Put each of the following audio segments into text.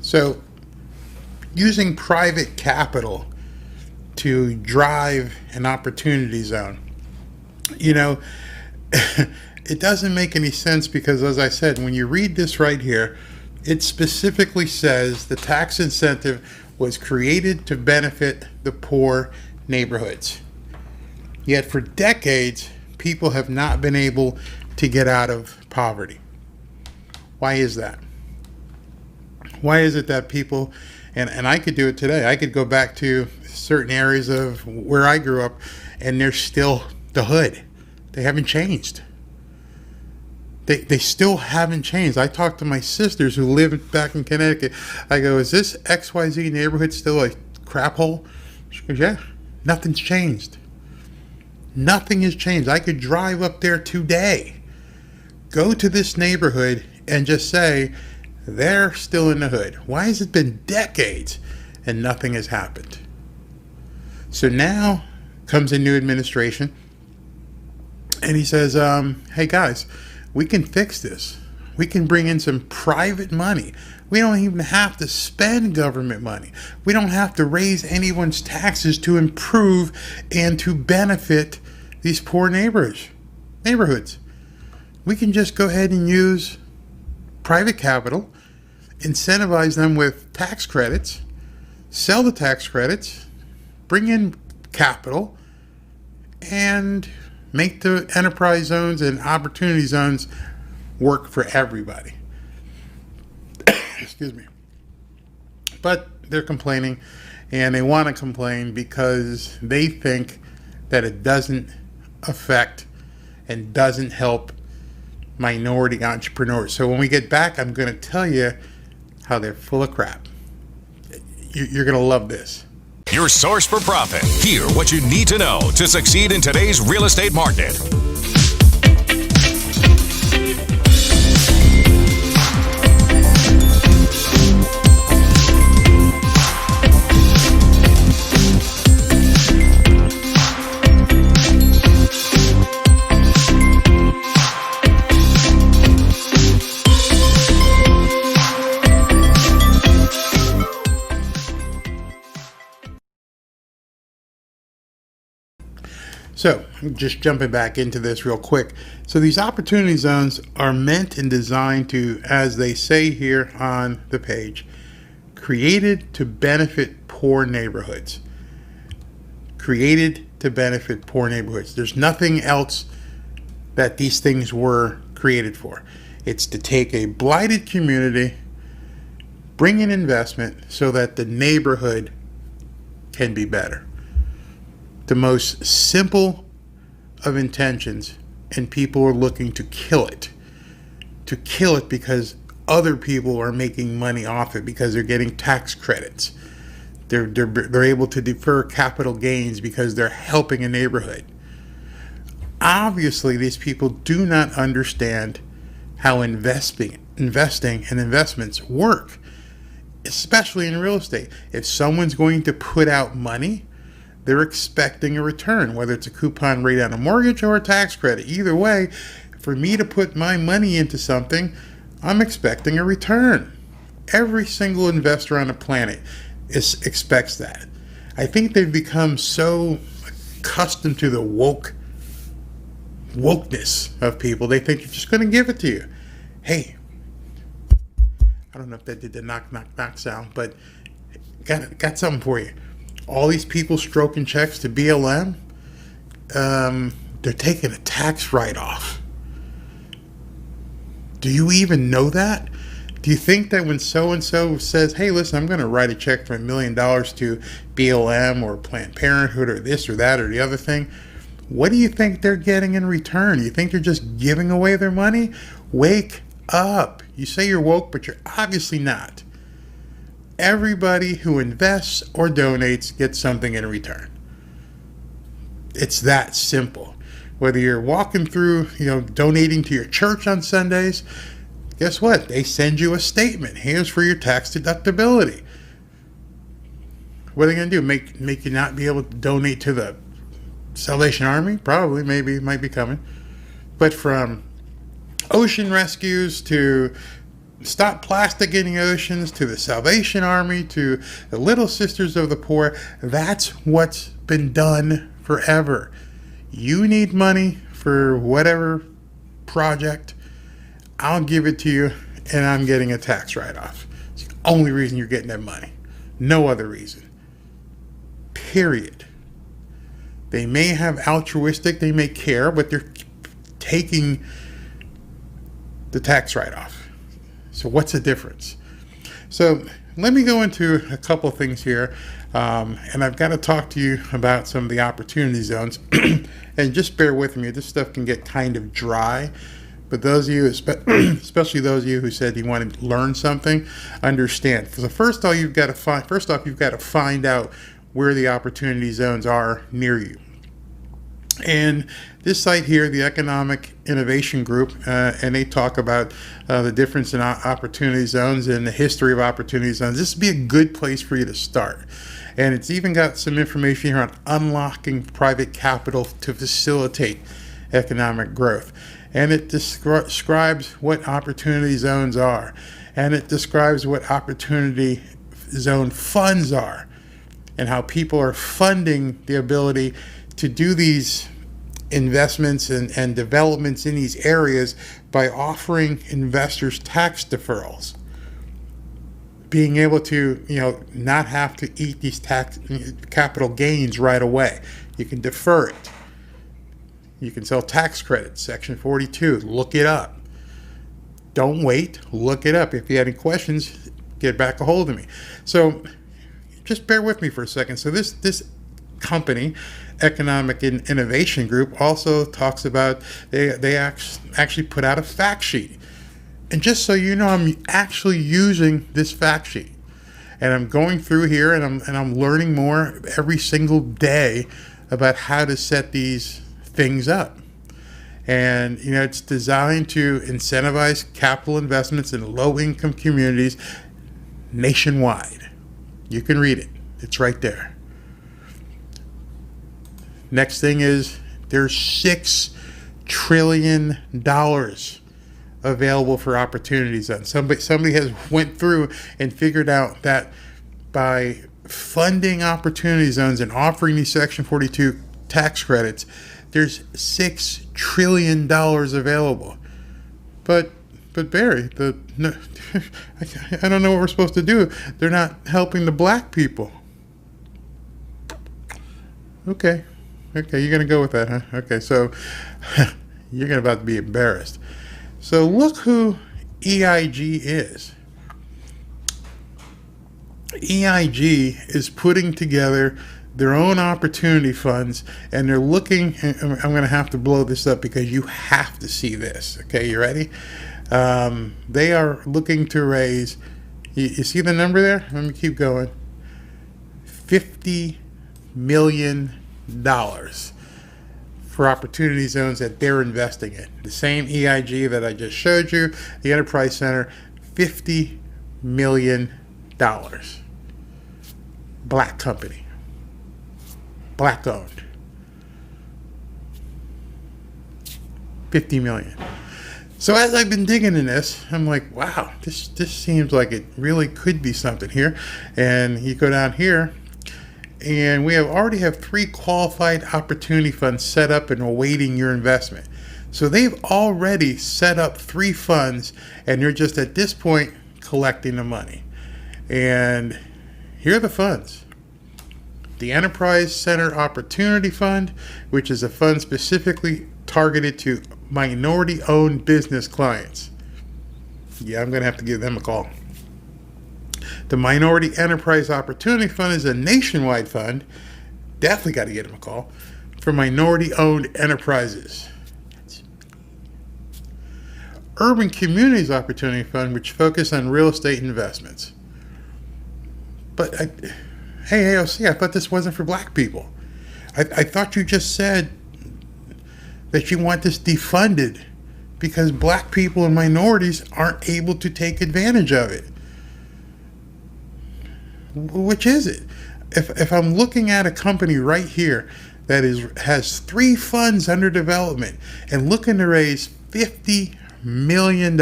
So, using private capital to drive an opportunity zone, you know, it doesn't make any sense because, as I said, when you read this right here, it specifically says the tax incentive was created to benefit the poor neighborhoods. Yet for decades, people have not been able to get out of poverty. Why is that? Why is it that people, and I could do it today, I could go back to certain areas of where I grew up and they're still the hood. They haven't changed. They still haven't changed. I talked to my sisters who live back in Connecticut. I go, is this XYZ neighborhood still a crap hole? She goes, yeah, nothing's changed. Nothing has changed. I could drive up there today, go to this neighborhood and just say, they're still in the hood. Why has it been decades and nothing has happened? So now comes a new administration and he says, hey guys, we can fix this. We can bring in some private money. We don't even have to spend government money. We don't have to raise anyone's taxes to improve and to benefit these poor neighborhoods. We can just go ahead and use private capital, incentivize them with tax credits, sell the tax credits, bring in capital, and make the enterprise zones and opportunity zones work for everybody. Excuse me. But they're complaining, and they want to complain because they think that it doesn't affect and doesn't help minority entrepreneurs. So when we get back, I'm going to tell you how they're full of crap. You're going to love this. Your source for profit. Hear what you need to know to succeed in today's real estate market. So, just jumping back into this real quick. So these opportunity zones are meant and designed to, as they say here on the page, created to benefit poor neighborhoods. Created to benefit poor neighborhoods. There's nothing else that these things were created for. It's to take a blighted community, bring in investment so that the neighborhood can be better. The most simple of intentions, and people are looking to kill it. To kill it because other people are making money off it because they're getting tax credits. They're able to defer capital gains because they're helping a neighborhood. Obviously, these people do not understand how investing and investments work, especially in real estate. If someone's going to put out money, they're expecting a return, whether it's a coupon rate on a mortgage or a tax credit. Either way, for me to put my money into something, I'm expecting a return. Every single investor on the planet expects that. I think they've become so accustomed to the wokeness of people. They think you're just going to give it to you. Hey, I don't know if that did the knock, knock, knock sound, but got something for you. All these people stroking checks to BLM, they're taking a tax write-off. Do you even know that? Do you think that when so-and-so says, hey, listen, I'm going to write a check for $1 million to BLM or Planned Parenthood or this or that or the other thing, what do you think they're getting in return? You think they're just giving away their money? Wake up. You say you're woke, but you're obviously not. Everybody who invests or donates gets something in return. It's that simple. Whether you're walking through, donating to your church on Sundays, guess what? They send you a statement. Here's for your tax deductibility. What are they going to do? Make you not be able to donate to the Salvation Army? Probably, maybe, might be coming. But from ocean rescues to Stop Plastic in the Oceans, to the Salvation Army, to the Little Sisters of the Poor. That's what's been done forever. You need money for whatever project, I'll give it to you, and I'm getting a tax write-off. It's the only reason you're getting that money. No other reason. Period. They may have altruistic, they may care, but they're taking the tax write-off. So what's the difference? So let me go into a couple of things here, and I've got to talk to you about some of the opportunity zones. And just bear with me, this stuff can get kind of dry. But those of you, especially those of you who said you want to learn something, understand. So first off, you've got to find out where the opportunity zones are near you. And this site here, the Economic Innovation Group, and they talk about the difference in opportunity zones and the history of opportunity zones. This would be a good place for you to start. And it's even got some information here on unlocking private capital to facilitate economic growth. And it describes what opportunity zones are. And it describes what opportunity zone funds are, and how people are funding the ability to do these investments and developments in these areas by offering investors tax deferrals. Being able to, not have to eat these tax capital gains right away. You can defer it. You can sell tax credits, Section 42. Look it up. Don't wait. Look it up. If you have any questions, get back a hold of me. So just bear with me for a second. So this company, Economic Innovation Group, also talks about they actually put out a fact sheet. And just so you know, I'm actually using this fact sheet, and I'm going through here, and I'm learning more every single day about how to set these things up. And it's designed to incentivize capital investments in low-income communities nationwide. You can read it. It's right there. Next thing is there's $6 trillion available for opportunity zones. Somebody has went through and figured out that by funding opportunity zones and offering these Section 42 tax credits, there's $6 trillion available. But Barry, I don't know what we're supposed to do. They're not helping the black people. Okay, you're gonna go with that, huh? Okay, so you're gonna about to be embarrassed. So look who EIG is. EIG is putting together their own opportunity funds, and they're looking, and I'm going to have to blow this up because you have to see this. Okay, you ready? They are looking to raise, you see the number there? Let me keep going. $50 million for opportunity zones that they're investing in. The same EIG that I just showed you, the Enterprise Center, $50 million. Black company. Black owned. $50 million. So as I've been digging in this, I'm like, wow, this seems like it really could be something here. And you go down here, and we already have 3 qualified opportunity funds set up and awaiting your investment. So they've already set up 3 funds, and you're just at this point collecting the money. And here are the funds. The Enterprise Center Opportunity Fund, which is a fund specifically targeted to minority-owned business clients. Yeah, I'm going to have to give them a call. The Minority Enterprise Opportunity Fund is a nationwide fund. Definitely got to get them a call. For minority-owned enterprises. Urban Communities Opportunity Fund, which focus on real estate investments. But hey, AOC, I thought this wasn't for black people. I thought you just said that you want this defunded because black people and minorities aren't able to take advantage of it. Which is it? If I'm looking at a company right here that has 3 funds under development and looking to raise $50 million,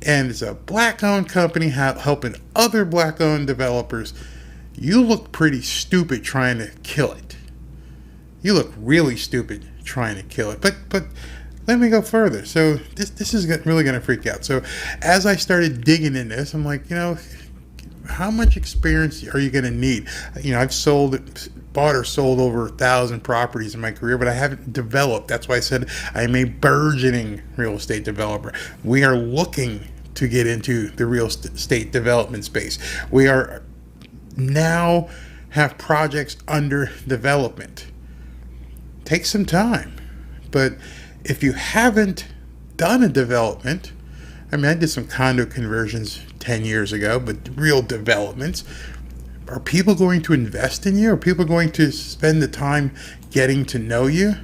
and it's a black-owned company helping other black-owned developers, you look pretty stupid trying to kill it. You look really stupid trying to kill it. But let me go further. So this is really going to freak you out. So as I started digging in this, I'm like, how much experience are you going to need? I've bought or sold over 1,000 properties in my career, but I haven't developed. That's why I said I'm a burgeoning real estate developer. We are looking to get into the real estate development space. We are now have projects under development. Take some time. But if you haven't done a development, I did some condo conversions 10 years ago, but real developments, are people going to invest in you? Are people going to spend the time getting to know you?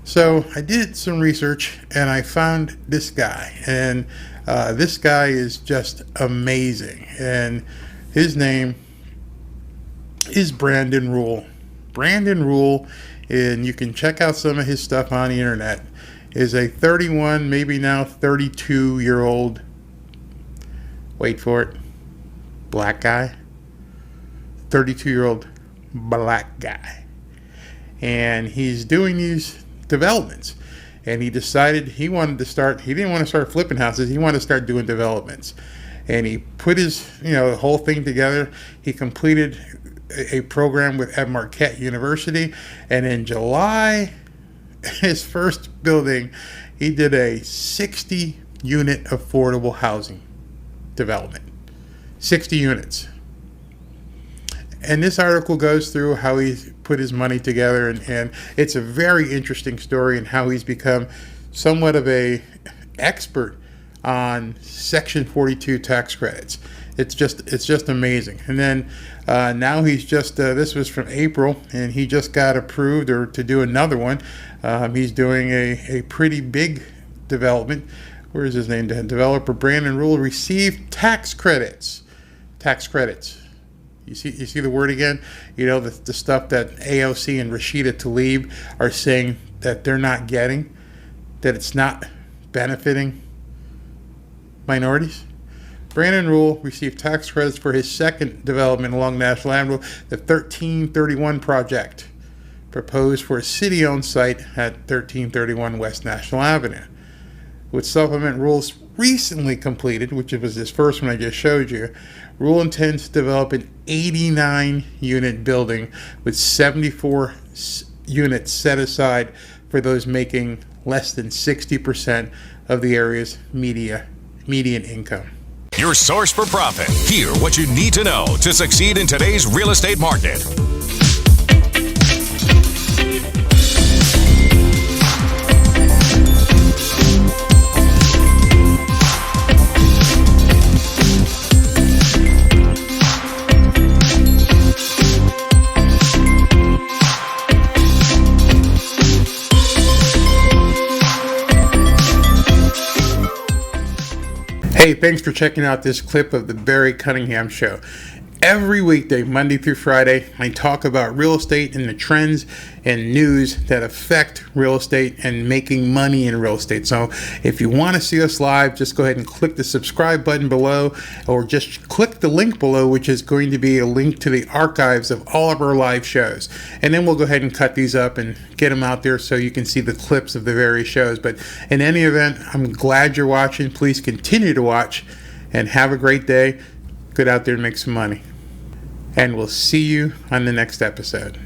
So I did some research and I found this guy, and this guy is just amazing. And his name is Brandon Rule. Brandon Rule, and you can check out some of his stuff on the internet, is a 31, maybe now 32-year-old, wait for it, black guy. 32-year-old black guy. And he's doing these developments. And he decided he didn't want to start flipping houses, he wanted to start doing developments. And he put his, the whole thing together. He completed a program at Marquette University. And in July, his first building, he did a 60-unit affordable housing development. 60 units. And this article goes through how he put his money together, and it's a very interesting story and how he's become somewhat of a expert on Section 42 tax credits. It's just amazing. And then now he's just this was from April, and he just got approved to do another one. He's doing a pretty big development. Where is his name? Developer Brandon Rule received tax credits. Tax credits. You see the word again? The stuff that AOC and Rashida Tlaib are saying that they're not getting, that it's not benefiting minorities. Brandon Rule received tax credits for his second development along National Avenue, the 1331 project, proposed for a city-owned site at 1331 West National Avenue. With supplement Rule's recently completed, which was his first one I just showed you, Rule intends to develop an 89-unit building with 74 units set aside for those making less than 60% of the area's median income. Your source for profit. Hear what you need to know to succeed in today's real estate market. Hey, thanks for checking out this clip of the Barry Cunningham Show. Every weekday, Monday through Friday, I talk about real estate and the trends and news that affect real estate and making money in real estate. So if you want to see us live, just go ahead and click the subscribe button below, or just click the link below, which is going to be a link to the archives of all of our live shows. And then we'll go ahead and cut these up and get them out there so you can see the clips of the various shows. But in any event, I'm glad you're watching. Please continue to watch and have a great day. Get out there and make some money. And we'll see you on the next episode.